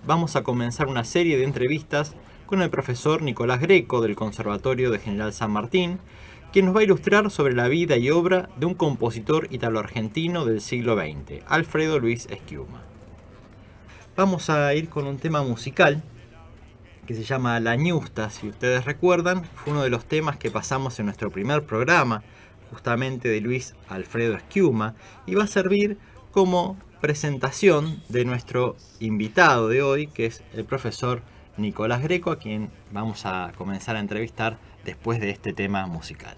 vamos a comenzar una serie de entrevistas con el profesor Nicolás Greco del Conservatorio de General San Martín, quien nos va a ilustrar sobre la vida y obra de un compositor italo-argentino del siglo XX, Alfredo Luis Schiuma. Vamos a ir con un tema musical que se llama La Ñusta. Si ustedes recuerdan, fue uno de los temas que pasamos en nuestro primer programa, justamente de Luis Alfredo Schiuma, y va a servir como presentación de nuestro invitado de hoy, que es el profesor Nicolás Greco, a quien vamos a comenzar a entrevistar después de este tema musical.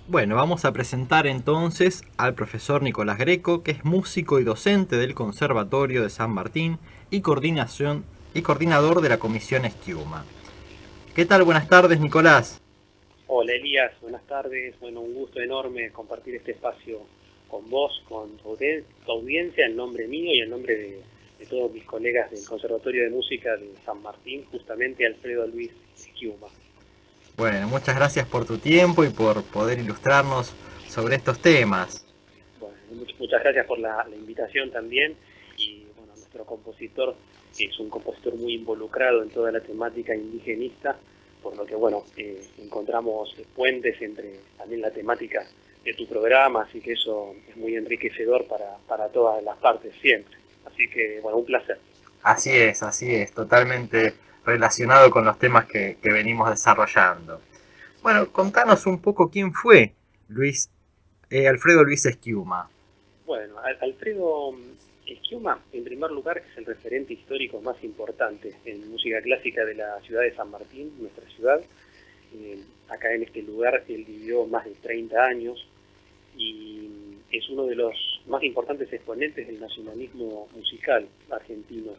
Bueno, vamos a presentar entonces al profesor Nicolás Greco, que es músico y docente del Conservatorio de San Martín y coordinador de la Comisión Schiuma. ¿Qué tal? Buenas tardes, Nicolás. Hola, Elías. Buenas tardes. Bueno, un gusto enorme compartir este espacio con vos, con tu audiencia, en nombre mío y en nombre de todos mis colegas del Conservatorio de Música de San Martín, justamente Alfredo Luis Schiuma. Bueno, muchas gracias por tu tiempo y por poder ilustrarnos sobre estos temas. Bueno, muchas gracias por la invitación también. nuestro compositor es un compositor muy involucrado en toda la temática indigenista, por lo que bueno, encontramos puentes entre también la temática de tu programa, así que eso es muy enriquecedor para todas las partes siempre. Así que bueno, un placer. Así es, totalmente relacionado con los temas que venimos desarrollando. Bueno, contanos un poco quién fue Alfredo Luis Schiuma. Bueno, Alfredo Schiuma, en primer lugar, es el referente histórico más importante en música clásica de la ciudad de San Martín, nuestra ciudad. Acá en este lugar él vivió más de 30 años y es uno de los más importantes exponentes del nacionalismo musical argentino.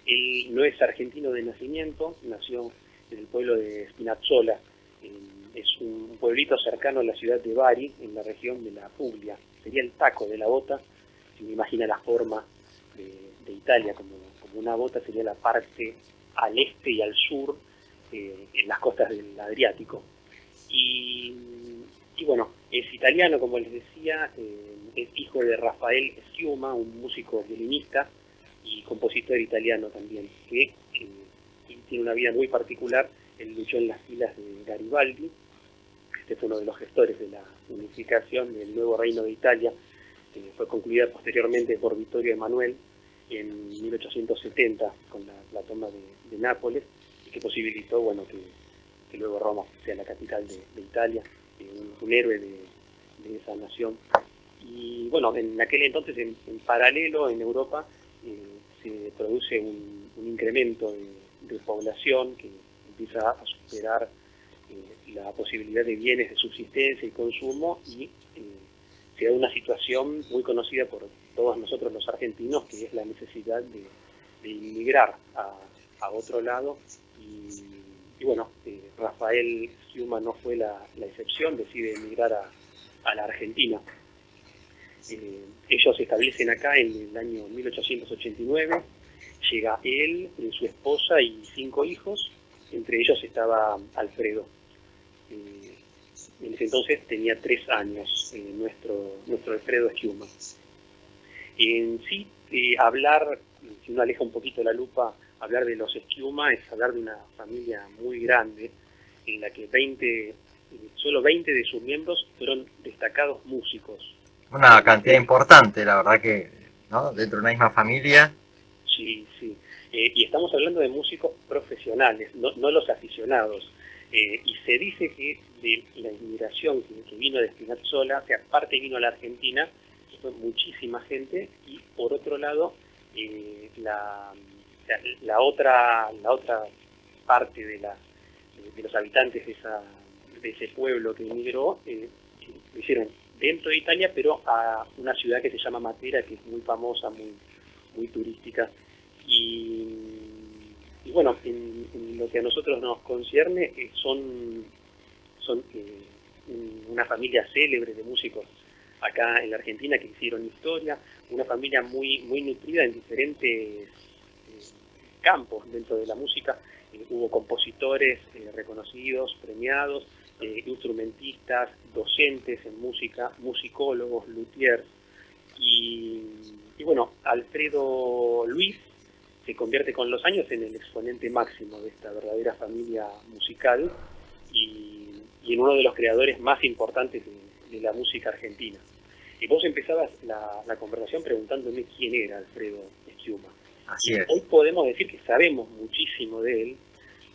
Él no es argentino de nacimiento, nació en el pueblo de Spinazzola, es un pueblito cercano a la ciudad de Bari, en la región de la Puglia. Sería el taco de la bota, si me imagina la forma de Italia, como una bota sería la parte al este y al sur, en las costas del Adriático. Y bueno, es italiano, como les decía, es hijo de Rafael Schiuma, un músico violinista y compositor italiano también, que tiene una vida muy particular. Él luchó en las filas de Garibaldi. Este fue uno de los gestores de la unificación del nuevo reino de Italia, que fue concluida posteriormente por Vittorio Emanuel en 1870 con la toma de Nápoles, y que posibilitó bueno que luego Roma sea la capital de Italia, un héroe de esa nación. Y bueno, en aquel entonces, en paralelo en Europa, se produce un incremento de población que empieza a superar la posibilidad de bienes de subsistencia y consumo, y se da una situación muy conocida por todos nosotros los argentinos, que es la necesidad de inmigrar a otro lado. Y bueno, Rafael Schiuma no fue la excepción, decide emigrar a la Argentina. Ellos se establecen acá en el año 1889, llega él, su esposa y 5 hijos, entre ellos estaba Alfredo. En ese entonces tenía 3 años nuestro Alfredo Schiuma. En sí, hablar, si uno aleja un poquito la lupa, hablar de los Schiuma es hablar de una familia muy grande, en la que solo 20 de sus miembros fueron destacados músicos. Una cantidad importante, la verdad que, ¿no? Dentro de una misma familia. Sí, sí. Y estamos hablando de músicos profesionales, no los aficionados. Y se dice que de la inmigración que vino de Spinazzola, o sea, parte vino a la Argentina, fue muchísima gente, y por otro lado, la otra parte de los habitantes de ese pueblo que emigró, lo hicieron dentro de Italia, pero a una ciudad que se llama Matera, que es muy famosa, muy turística. Y bueno, en lo que a nosotros nos concierne, son una familia célebre de músicos acá en la Argentina que hicieron historia, una familia muy nutrida en diferentes campos dentro de la música. Hubo compositores reconocidos, premiados, instrumentistas, docentes en música, musicólogos, luthiers. Y bueno, Alfredo Luis se convierte con los años en el exponente máximo de esta verdadera familia musical y en uno de los creadores más importantes de la música argentina. Y vos empezabas la conversación preguntándome quién era Alfredo Schiuma. Así es. Hoy podemos decir que sabemos muchísimo de él,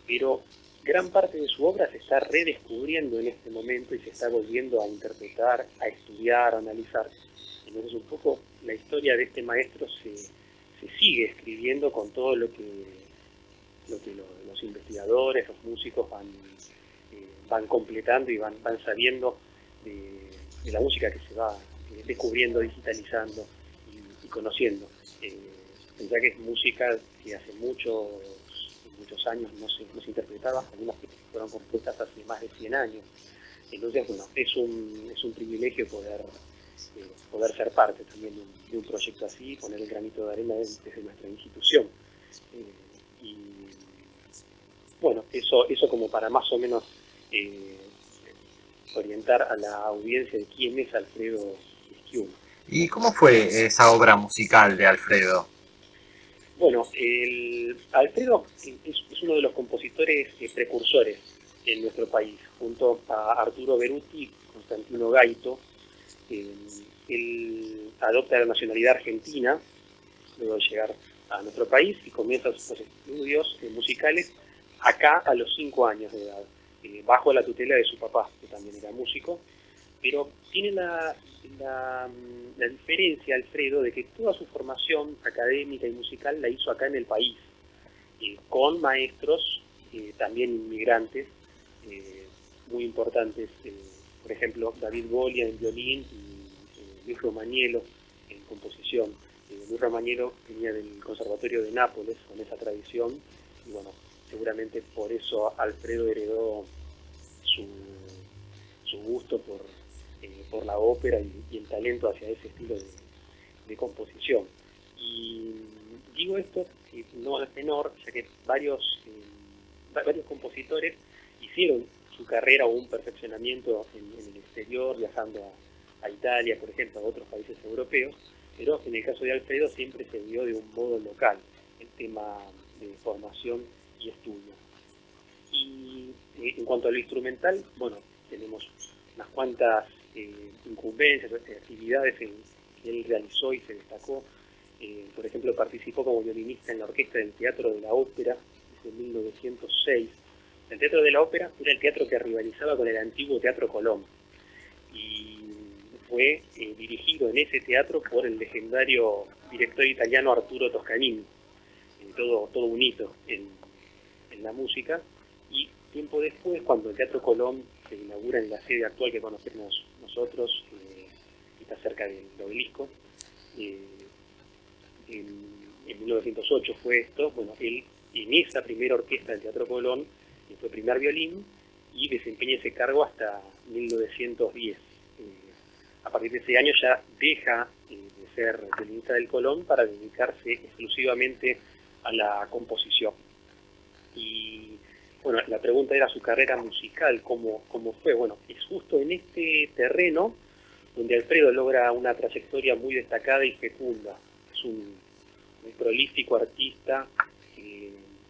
pero gran parte de su obra se está redescubriendo en este momento y se está volviendo a interpretar, a estudiar, a analizar. Entonces un poco la historia de este maestro se sigue escribiendo con todo lo que los investigadores, los músicos van completando y van sabiendo de la música que se va descubriendo, digitalizando y conociendo. Pensá que es música que hace muchos años no se interpretaba, algunas que fueron compuestas hace más de 100 años. Entonces, bueno, es un privilegio poder ser parte también de un proyecto así, poner el granito de arena desde nuestra institución. Y bueno, eso como para más o menos orientar a la audiencia de quién es Alfredo Schiuma. ¿Y cómo fue esa obra musical de Alfredo? Bueno, Alfredo es uno de los compositores precursores en nuestro país, junto a Arturo Beruti y Constantino Gaito. Eh, Él adopta la nacionalidad argentina luego de llegar a nuestro país y comienza sus estudios musicales acá a los 5 años de edad, bajo la tutela de su papá, que también era músico, pero tiene la diferencia, Alfredo, de que toda su formación académica y musical la hizo acá en el país, con maestros también inmigrantes muy importantes, por ejemplo, David Golia en violín y Luis Romagnolo en composición. Luis Romagnolo venía del Conservatorio de Nápoles con esa tradición y bueno, seguramente por eso Alfredo heredó su gusto por la ópera y el talento hacia ese estilo de composición. Y digo esto, no es menor, ya que varios compositores hicieron su carrera o un perfeccionamiento en el exterior, viajando a Italia, por ejemplo, a otros países europeos, pero en el caso de Alfredo siempre se dio de un modo local el tema de formación y estudio. Y en cuanto a lo instrumental, bueno, tenemos unas cuantas incumbencias, actividades que él realizó y se destacó. Por ejemplo, participó como violinista en la orquesta del Teatro de la Ópera desde 1906. El Teatro de la Ópera era el teatro que rivalizaba con el antiguo Teatro Colón y fue dirigido en ese teatro por el legendario director italiano Arturo Toscanini. Todo un hito en la música. Y tiempo después, cuando el Teatro Colón se inaugura en la sede actual que conocemos nosotros, que está cerca del obelisco, en 1908 fue esto, bueno, él en esa primera orquesta del Teatro Colón fue primer violín y desempeña ese cargo hasta 1910. A partir de ese año ya deja de ser violinista del Colón para dedicarse exclusivamente a la composición. Y bueno, la pregunta era su carrera musical, ¿cómo fue? Bueno, es justo en este terreno donde Alfredo logra una trayectoria muy destacada y fecunda. Es un prolífico artista que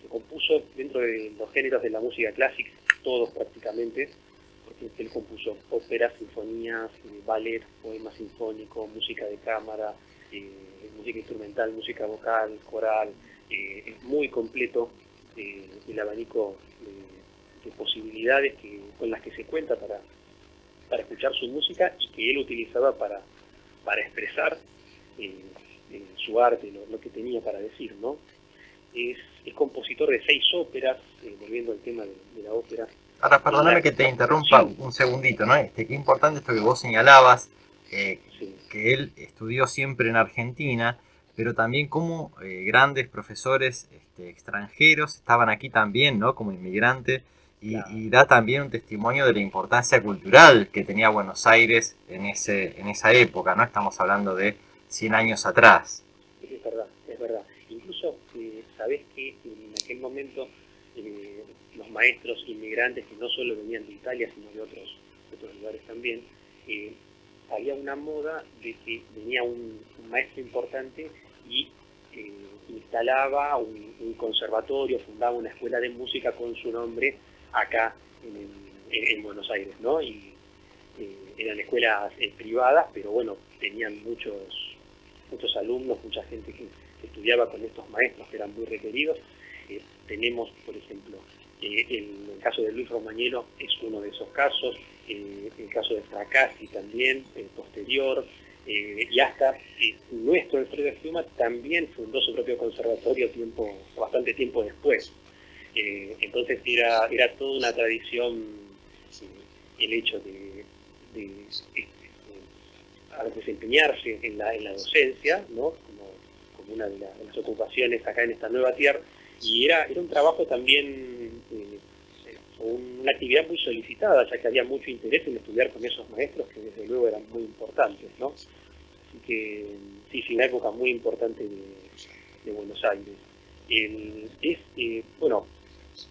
compuso dentro de los géneros de la música clásica, todos prácticamente, porque él compuso óperas, sinfonías, ballet, poema sinfónico, música de cámara, música instrumental, música vocal, coral. Es muy completo el abanico de posibilidades con las que se cuenta para escuchar su música y que él utilizaba para expresar su arte, lo que tenía para decir, ¿no? Es compositor de 6 óperas, volviendo al tema de la ópera. Ahora, perdóname que te interrumpa un segundito, ¿no? Qué importante esto que vos señalabas, Sí. que él estudió siempre en Argentina, pero también como grandes profesores extranjeros estaban aquí también, ¿no? Como inmigrantes, Claro. y da también un testimonio de la importancia cultural que tenía Buenos Aires en esa época, ¿no? Estamos hablando de 100 años atrás. Es verdad, es verdad. Incluso, sabés que en aquel momento los maestros inmigrantes que no solo venían de Italia, sino de otros lugares también, había una moda de que venía un maestro importante y instalaba un conservatorio, fundaba una escuela de música con su nombre acá en Buenos Aires, ¿no? Y eran escuelas privadas, pero bueno, tenían muchos alumnos, mucha gente que estudiaba con estos maestros que eran muy requeridos. Tenemos, por ejemplo, el caso de Luis Romagnolo es uno de esos casos, el caso de Fracassi también, posterior, y hasta nuestro Alfredo Fiuma también fundó su propio conservatorio bastante tiempo después. Entonces era toda una tradición el hecho de a desempeñarse en la docencia, ¿no? como una de las ocupaciones acá en esta nueva tierra, y era un trabajo también, una actividad muy solicitada, ya que había mucho interés en estudiar con esos maestros que desde luego eran muy importantes, ¿no? Así que sí, una época muy importante de Buenos Aires. Bueno,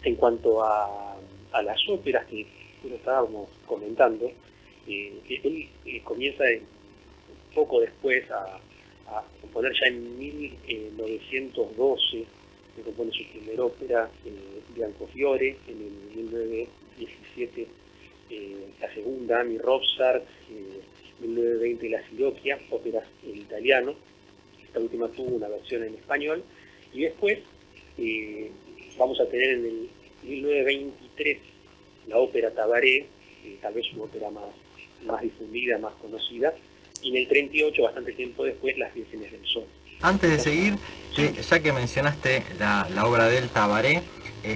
en cuanto a las óperas que lo estábamos comentando, él comienza poco después a a componer ya en 1912, que compone su primera ópera, Biancofiore, en el 1917 la segunda, Mi Robsart, 1920 La Siloquia, óperas en italiano. Esta última tuvo una versión en español, y después vamos a tener en el 1923 la ópera Tabaré, tal vez una ópera más difundida, más conocida, y en el 38, bastante tiempo después, Las Vírgenes del Sol. Antes de seguir, ya que mencionaste la obra del Tabaré,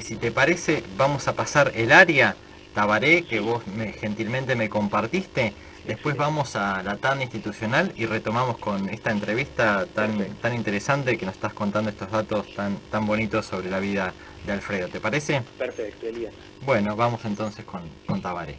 si te parece, vamos a pasar el aria Tabaré que vos gentilmente me compartiste. Después vamos a la tanda institucional y retomamos con esta entrevista tan interesante que nos estás contando estos datos tan bonitos sobre la vida de Alfredo. ¿Te parece? Perfecto, Elías. Bueno, vamos entonces con Tabaré.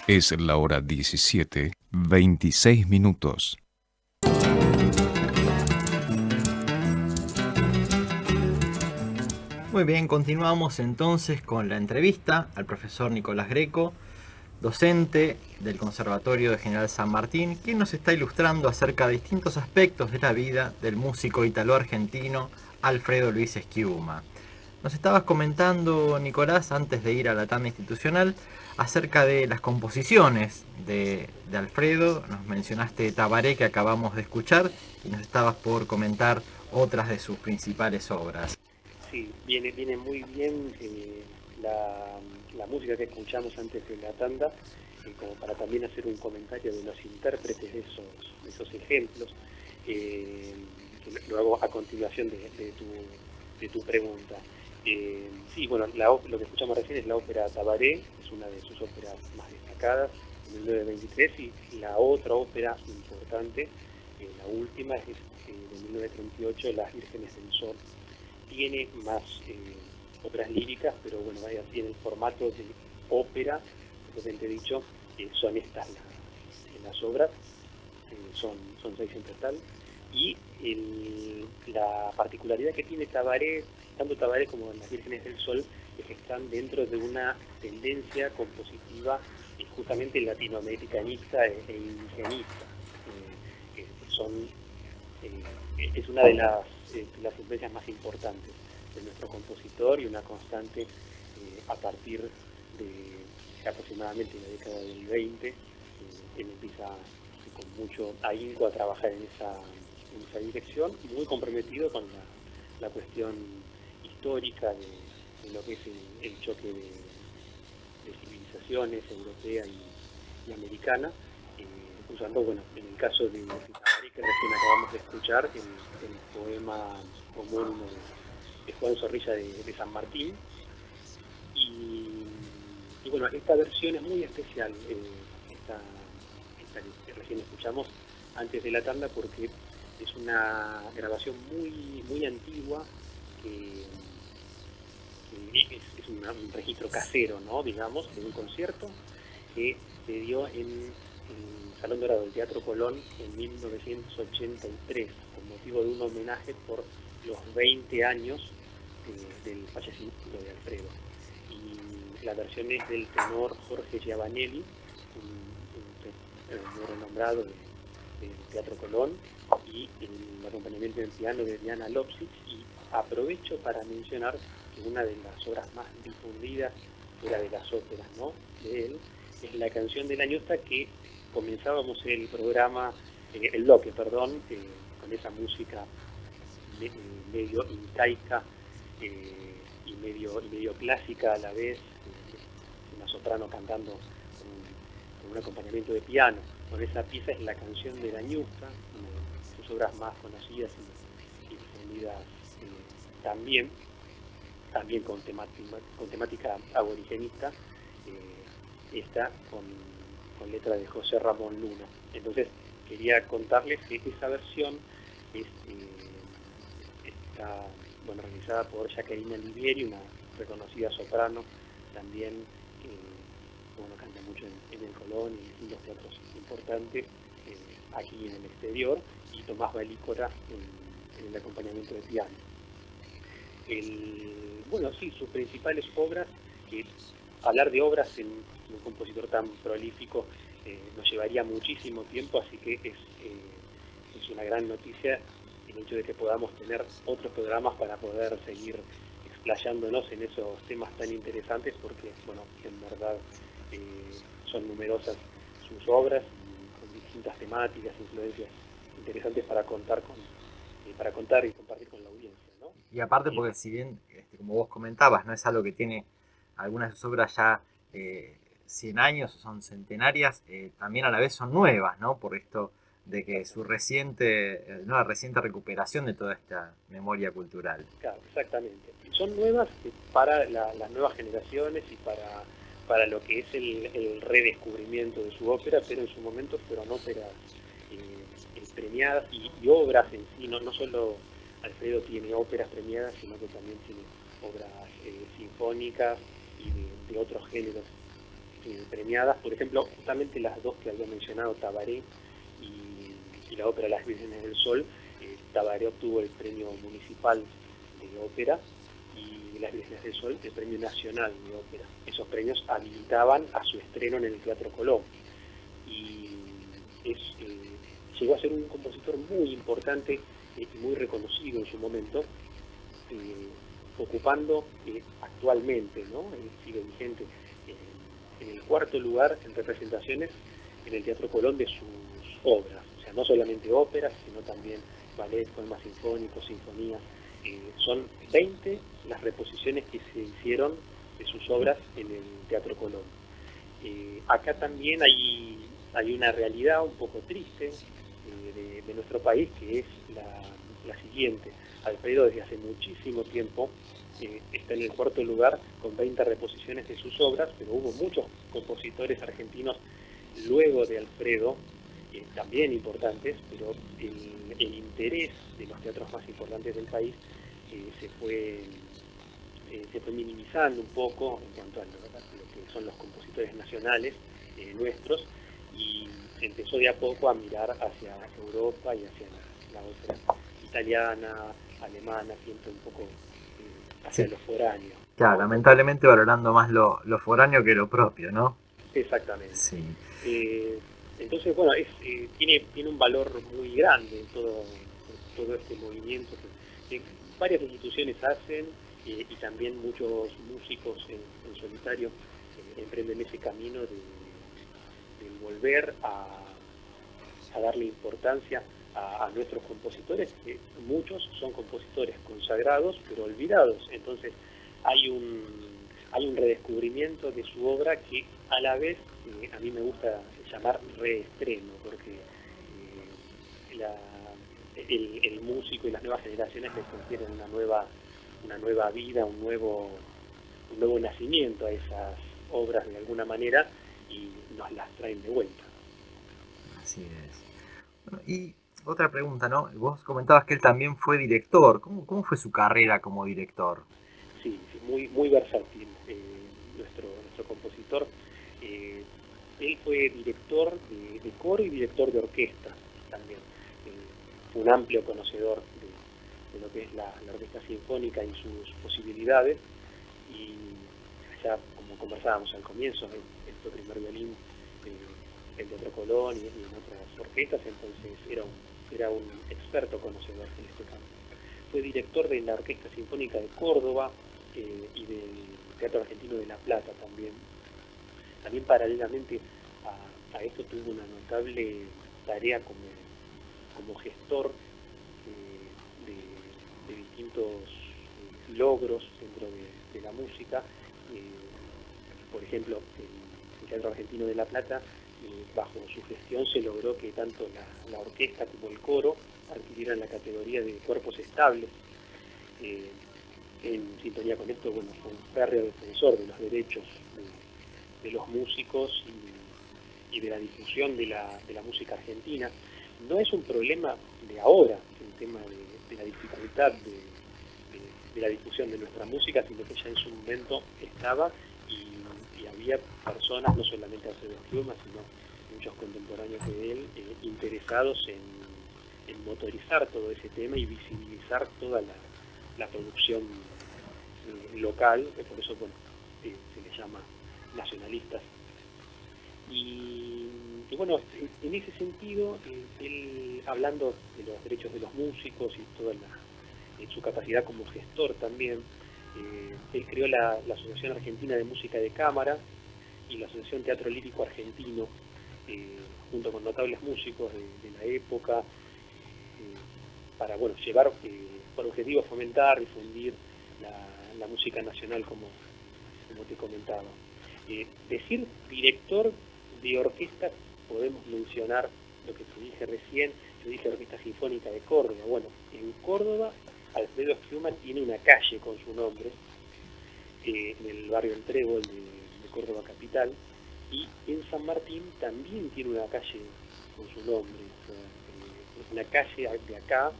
Es la hora 17:26. Muy bien, continuamos entonces con la entrevista al profesor Nicolás Greco, docente del Conservatorio de General San Martín, quien nos está ilustrando acerca de distintos aspectos de la vida del músico italo-argentino Alfredo Luis Schiuma. Nos estabas comentando, Nicolás, antes de ir a la tanda institucional, acerca de las composiciones de Alfredo. Nos mencionaste Tabaré, que acabamos de escuchar, y nos estabas por comentar otras de sus principales obras. Sí, viene muy bien la música que escuchamos antes de la tanda, como para también hacer un comentario de los intérpretes de esos ejemplos, que lo hago a continuación de tu pregunta. Sí, bueno, lo que escuchamos recién es la ópera Tabaré, es una de sus óperas más destacadas, en 1923, y la otra ópera importante, la última, es de 1938, Las Vírgenes del Sol. Tiene más óperas líricas, pero bueno, vaya, tiene el formato de ópera, propiamente dicho, son estas las obras, son 6 en total, y la particularidad que tiene Tabaré, tanto Tabaré como Las Vírgenes del Sol, es que están dentro de una tendencia compositiva justamente latinoamericanista e indigenista, que son, es una de las influencias más importantes de nuestro compositor y una constante a partir de aproximadamente la década del 20, él empieza con mucho ahínco a trabajar en esa dirección, muy comprometido con la cuestión histórica de lo que es el choque de civilizaciones europea y americana, usando, bueno, en el caso de Tabaré, que recién acabamos de escuchar, el poema homónimo de Juan Zorrilla de San Martín. Y bueno, esta versión es muy especial, esta que recién escuchamos antes de la tanda, porque es una grabación muy antigua, que es un registro casero, ¿no? Digamos, de un concierto que se dio en el Salón Dorado del Teatro Colón en 1983, con motivo de un homenaje por los 20 años del fallecimiento de Alfredo. Y la versión es del tenor Jorge Giovanelli, un renombrado del Teatro Colón, y el acompañamiento en piano de Diana Lopsic. Y aprovecho para mencionar que una de las obras más difundidas fuera de las óperas, ¿no?, de él, es la canción de la ñusta, que comenzábamos el programa, el bloque, perdón, con esa música medio incaica y medio clásica a la vez, una soprano cantando con un acompañamiento de piano. Con esa pieza es la canción de la ñusta, una de sus obras más conocidas y difundidas también con temática aborigenista, esta con letra de José Ramón Luna. Entonces quería contarles que esa versión está, bueno, realizada por Jacqueline Olivieri, una reconocida soprano también, bueno, canta mucho en el Colón y en distintos teatros importantes aquí en el exterior, y Tomás Balícora en el acompañamiento de piano. Bueno, sí, sus principales obras, que hablar de obras en un compositor tan prolífico nos llevaría muchísimo tiempo, así que es una gran noticia el hecho de que podamos tener otros programas para poder seguir explayándonos en esos temas tan interesantes, porque, bueno, en verdad son numerosas sus obras, con distintas temáticas, influencias interesantes para contar y compartir con la audiencia, ¿no? Y aparte porque si bien, como vos comentabas, no es algo que tiene algunas de sus obras ya 100 años o son centenarias, también a la vez son nuevas, ¿no? Por esto de que su una reciente recuperación de toda esta memoria cultural. Claro, exactamente. Son nuevas para las nuevas generaciones y para lo que es el redescubrimiento de su ópera, pero en su momento fueron óperas premiadas y obras en sí, no solo Alfredo tiene óperas premiadas, sino que también tiene obras sinfónicas y de otros géneros premiadas. Por ejemplo, justamente las dos que había mencionado, Tabaré y la ópera Las Vírgenes del Sol. Tabaré obtuvo el premio municipal de ópera y Las Vírgenes del Sol el premio nacional de ópera. Esos premios habilitaban a su estreno en el Teatro Colón. Y llegó a ser un compositor muy importante y muy reconocido en su momento, ocupando actualmente, ¿no?, sigue vigente, en el cuarto lugar en representaciones en el Teatro Colón de sus obras. O sea, no solamente óperas, sino también ballet, poemas sinfónicos, sinfonías. Son 20 las reposiciones que se hicieron de sus obras en el Teatro Colón. Acá también hay una realidad un poco triste de nuestro país, que es la siguiente. Alfredo desde hace muchísimo tiempo está en el cuarto lugar con 20 reposiciones de sus obras, pero hubo muchos compositores argentinos luego de Alfredo, también importantes, pero el interés de los teatros más importantes del país se fue minimizando un poco en cuanto a lo que son los compositores nacionales nuestros, y se empezó de a poco a mirar hacia Europa y hacia la ópera italiana, alemana, siempre un poco hacia lo foráneo. Claro, lamentablemente valorando más lo foráneo que lo propio, ¿no? Exactamente. Sí. Entonces, bueno, tiene un valor muy grande todo este movimiento que varias instituciones hacen, y también muchos músicos en solitario emprenden ese camino de volver a darle importancia a nuestros compositores, que muchos son compositores consagrados pero olvidados. Entonces hay un redescubrimiento de su obra que a la vez a mí me gusta llamar reestreno, porque el músico y las nuevas generaciones le confieren una nueva vida, un nuevo nacimiento a esas obras de alguna manera, y nos las traen de vuelta. Así es. Bueno, y otra pregunta, ¿no? Vos comentabas que él también fue director. ¿Cómo fue su carrera como director? Sí, muy versátil. Nuestro compositor, él fue director de coro y director de orquesta también. Fue un amplio conocedor de lo que es la orquesta sinfónica y sus posibilidades, y ya como conversábamos al comienzo, el primer violín en Teatro Colón y en otras orquestas, entonces era un experto conocedor en este campo. Fue director de la Orquesta Sinfónica de Córdoba y del Teatro Argentino de La Plata también. También paralelamente a esto tuvo una notable tarea como gestor de distintos logros dentro de la música. Por ejemplo, el Teatro Argentino de La Plata, bajo su gestión se logró que tanto la orquesta como el coro adquirieran la categoría de cuerpos estables. En sintonía con esto, bueno, fue un férreo defensor de los derechos de los músicos y de la difusión de la música argentina. No es un problema de ahora, el tema de la dificultad de la difusión de nuestra música, sino que ya en su momento estaba, y había personas, no solamente Alfredo Schiuma, sino muchos contemporáneos de él, interesados en motorizar todo ese tema y visibilizar toda la producción local, por eso se les llama nacionalistas. Y bueno, en ese sentido, él, hablando de los derechos de los músicos y toda su capacidad como gestor también, él creó la Asociación Argentina de Música de Cámara y la Asociación Teatro Lírico Argentino, junto con notables músicos de la época, para llevar por objetivo fomentar, difundir la música nacional, como te comentaba. Decir director de orquesta, podemos mencionar lo que te dije recién. Yo dije Orquesta Sinfónica de Córdoba. Bueno, en Córdoba Alfredo Schiuma tiene una calle con su nombre, en el barrio El Trébol de Córdoba capital, y en San Martín también tiene una calle con su nombre. O sea, una calle de acá,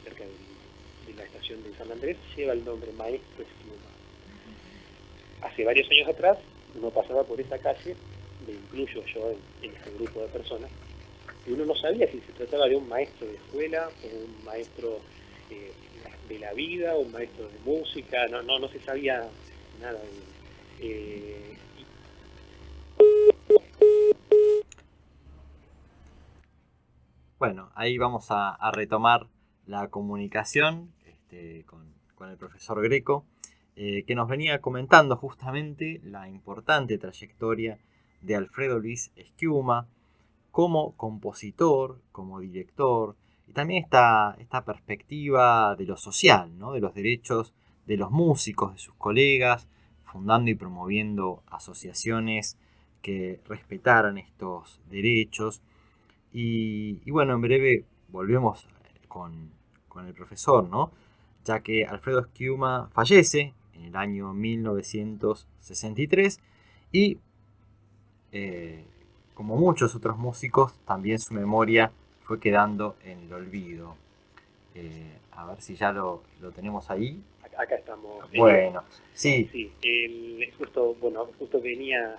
cerca de la estación de San Andrés, lleva el nombre Maestro Schiuma. Hace varios años atrás uno pasaba por esa calle, me incluyo yo en este grupo de personas, y uno no sabía si se trataba de un maestro de escuela o un maestro de la vida, o un maestro de música, no se sabía nada de Bueno, ahí vamos a retomar la comunicación con el profesor Greco, que nos venía comentando justamente la importante trayectoria de Alfredo Luis Schiuma como compositor, como director, y también esta perspectiva de lo social, ¿no? De los derechos de los músicos, de sus colegas, fundando y promoviendo asociaciones que respetaran estos derechos. Y bueno, en breve volvemos con el profesor, ¿no? ya que Alfredo Schiuma fallece en el año 1963 y como muchos otros músicos, también su memoria fue quedando en el olvido. A ver si ya lo tenemos ahí. Acá estamos. Bueno, sí. Sí, justo venía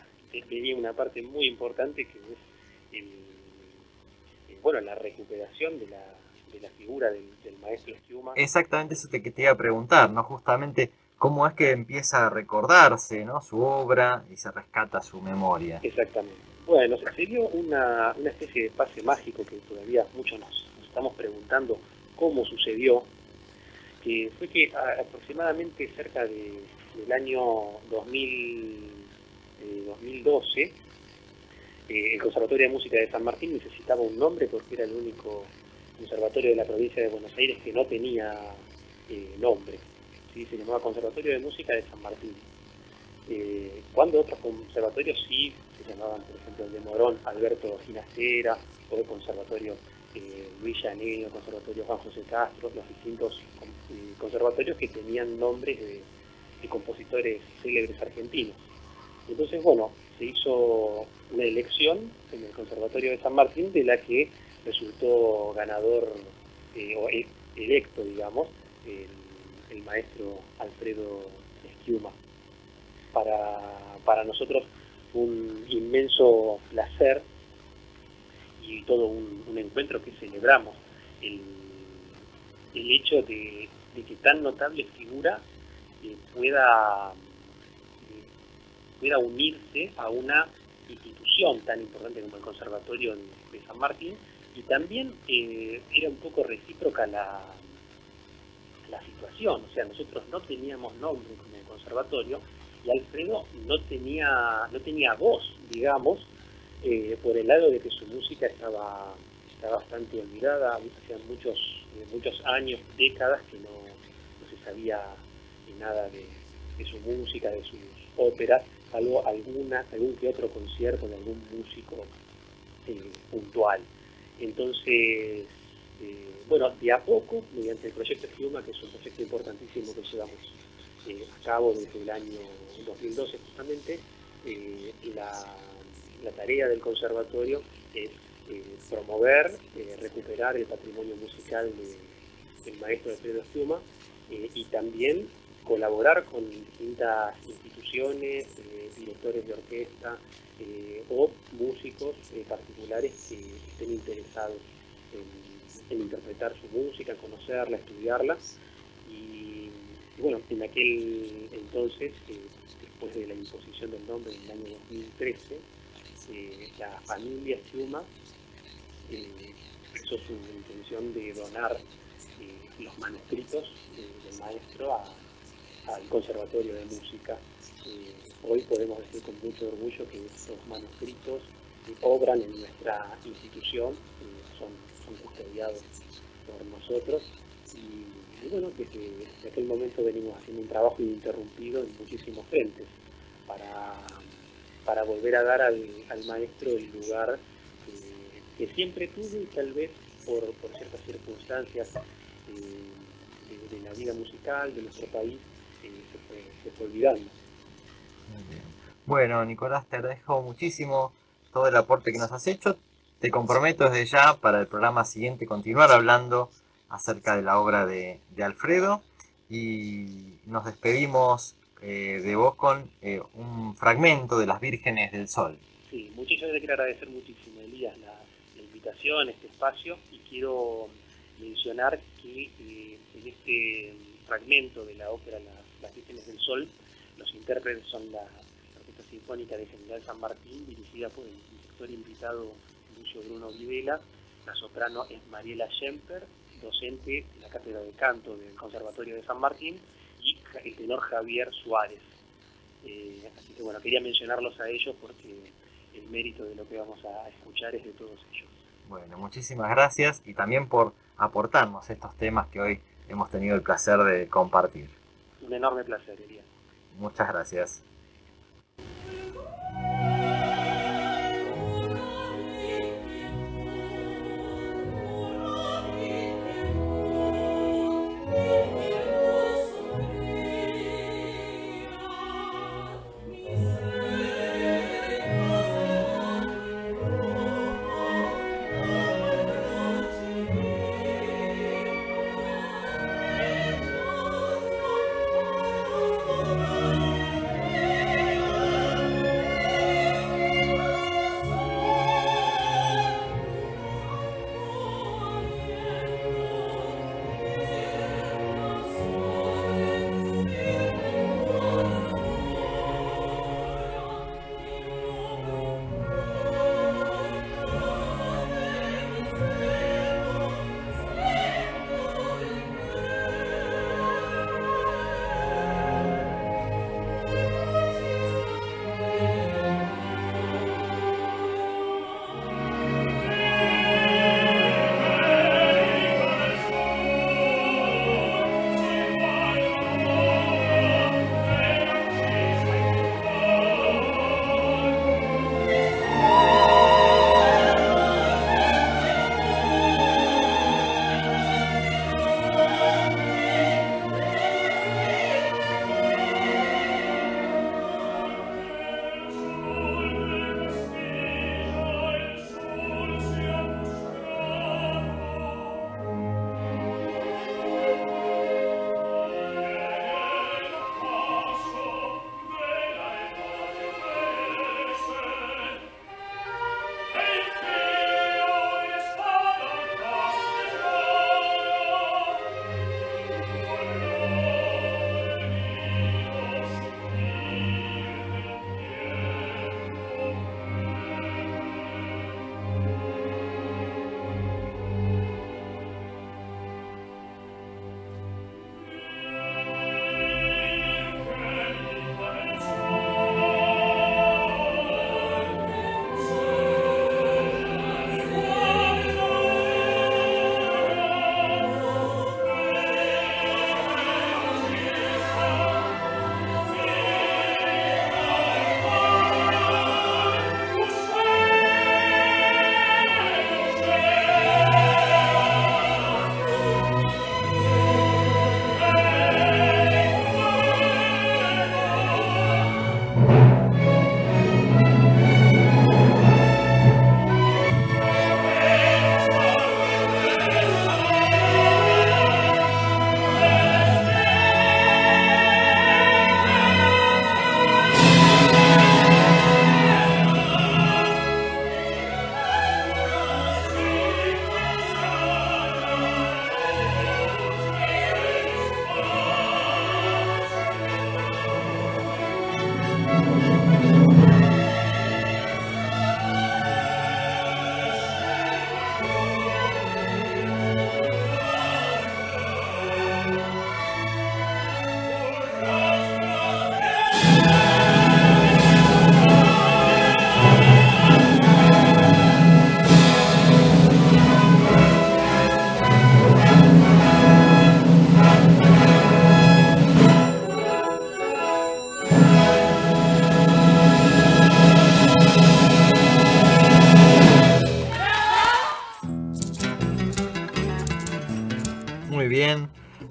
una parte muy importante que es la recuperación de la figura del maestro Schiuma. Exactamente eso te iba a preguntar, ¿no? Justamente cómo es que empieza a recordarse, ¿no?, su obra y se rescata su memoria. Exactamente. Bueno, se dio una especie de pase mágico que todavía muchos nos estamos preguntando cómo sucedió, que fue que aproximadamente cerca del año 2012, el Conservatorio de Música de San Martín necesitaba un nombre porque era el único conservatorio de la provincia de Buenos Aires que no tenía nombre. ¿Sí? Se llamaba Conservatorio de Música de San Martín. Cuando otros conservatorios sí se llamaban, por ejemplo, el de Morón, Alberto Ginastera, o el Conservatorio Luis Llaneo, Conservatorio Juan José Castro, los distintos conservatorios que tenían nombres de compositores célebres argentinos. Entonces, bueno, se hizo una elección en el Conservatorio de San Martín, de la que resultó ganador o electo, digamos, el maestro Alfredo Schiuma. Para nosotros un inmenso placer y todo un encuentro que celebramos el hecho de que tan notable figura pueda unirse a una institución tan importante como el Conservatorio de San Martín, y también era un poco recíproca la situación. O sea, nosotros no teníamos nombre como el conservatorio y Alfredo no tenía voz, digamos, por el lado de que su música estaba bastante olvidada. Hacían muchos años, décadas, que no se sabía nada de su música, de sus óperas, salvo algún que otro concierto de algún músico puntual. Entonces, de a poco, mediante el proyecto Schiuma, que es un proyecto importantísimo que llevamos a cabo desde el año 2012 justamente, la tarea del conservatorio es promover, recuperar el patrimonio musical del maestro Alfredo Schiuma, y también colaborar con distintas instituciones, directores de orquesta o músicos particulares que estén interesados en interpretar su música, conocerla, estudiarla. Y bueno, en aquel entonces, después de la imposición del nombre en el año 2013, la familia Schiuma expresó su intención de donar los manuscritos del maestro al Conservatorio de Música. Hoy podemos decir con mucho orgullo que estos manuscritos obran en nuestra institución, son custodiados por nosotros, y bueno, desde aquel momento venimos haciendo un trabajo ininterrumpido en muchísimos frentes para volver a dar al maestro el lugar que siempre tuvo, y tal vez por ciertas circunstancias de la vida musical de nuestro país se fue olvidando. Muy bien. Bueno, Nicolás, te agradezco muchísimo todo el aporte que nos has hecho. Te comprometo desde ya para el programa siguiente continuar hablando acerca de la obra de Alfredo, y nos despedimos de vos con un fragmento de Las Vírgenes del Sol. Sí, yo le quiero agradecer muchísimo, Elías, la invitación, este espacio, y quiero mencionar que en este fragmento de la ópera Las Vírgenes del Sol, los intérpretes son la Orquesta Sinfónica de General San Martín, dirigida por el director invitado Lucio Bruno Videla. La soprano es Mariela Schemper, docente de la Cátedra de Canto del Conservatorio de San Martín, y el tenor Javier Suárez. Así que bueno, quería mencionarlos a ellos porque el mérito de lo que vamos a escuchar es de todos ellos. Bueno, muchísimas gracias, y también por aportarnos estos temas que hoy hemos tenido el placer de compartir. Un enorme placer, Elías. Muchas gracias. Thank you.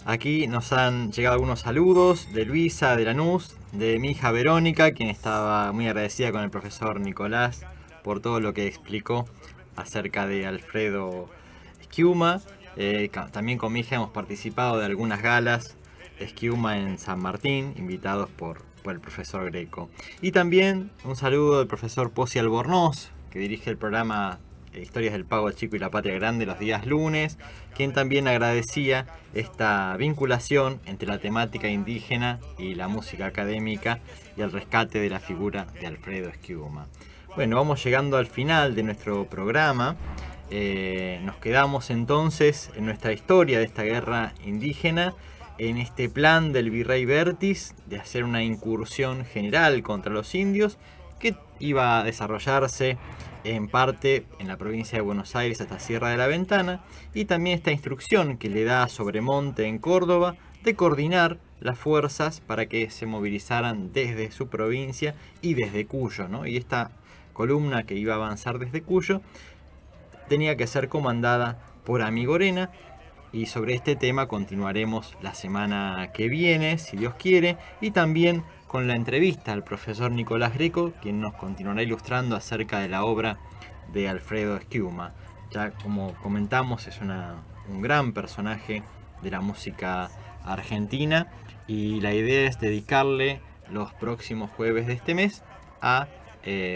Aquí nos han llegado algunos saludos de Luisa, de Lanús, de mi hija Verónica, quien estaba muy agradecida con el profesor Nicolás por todo lo que explicó acerca de Alfredo Schiuma. También con mi hija hemos participado de algunas galas de Schiuma en San Martín, invitados por el profesor Greco. Y también un saludo del profesor Pozzi Albornoz, que dirige el programa Historias del Pago Chico y la Patria Grande los días lunes, quien también agradecía esta vinculación entre la temática indígena y la música académica y el rescate de la figura de Alfredo Schiuma. Bueno, vamos llegando al final de nuestro programa. Nos quedamos entonces en nuestra historia de esta guerra indígena, en este plan del virrey Vértiz de hacer una incursión general contra los indios que iba a desarrollarse en parte en la provincia de Buenos Aires hasta Sierra de la Ventana, y también esta instrucción que le da a Sobremonte en Córdoba de coordinar las fuerzas para que se movilizaran desde su provincia y desde Cuyo, ¿no? Y esta columna que iba a avanzar desde Cuyo tenía que ser comandada por Amigorena, y sobre este tema continuaremos la semana que viene, si Dios quiere, y también con la entrevista al profesor Nicolás Greco, quien nos continuará ilustrando acerca de la obra de Alfredo Schiuma. Ya como comentamos, es un gran personaje de la música argentina, y la idea es dedicarle los próximos jueves de este mes a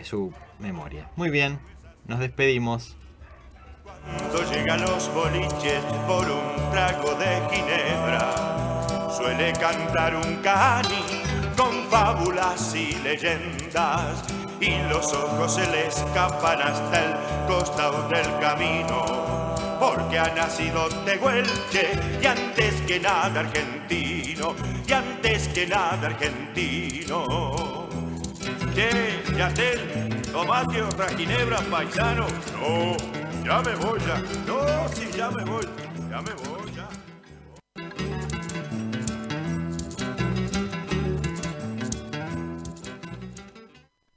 su memoria. Muy bien, nos despedimos. Cuando llegan los boliches por un trago de ginebra, suele cantar un cani con fábulas y leyendas, y los ojos se le escapan hasta el costado del camino, porque ha nacido tehuelche y antes que nada argentino, y antes que nada argentino. Che, Yatel, tomate otra ginebra, paisano. No, ya me voy ya. No, sí, ya me voy.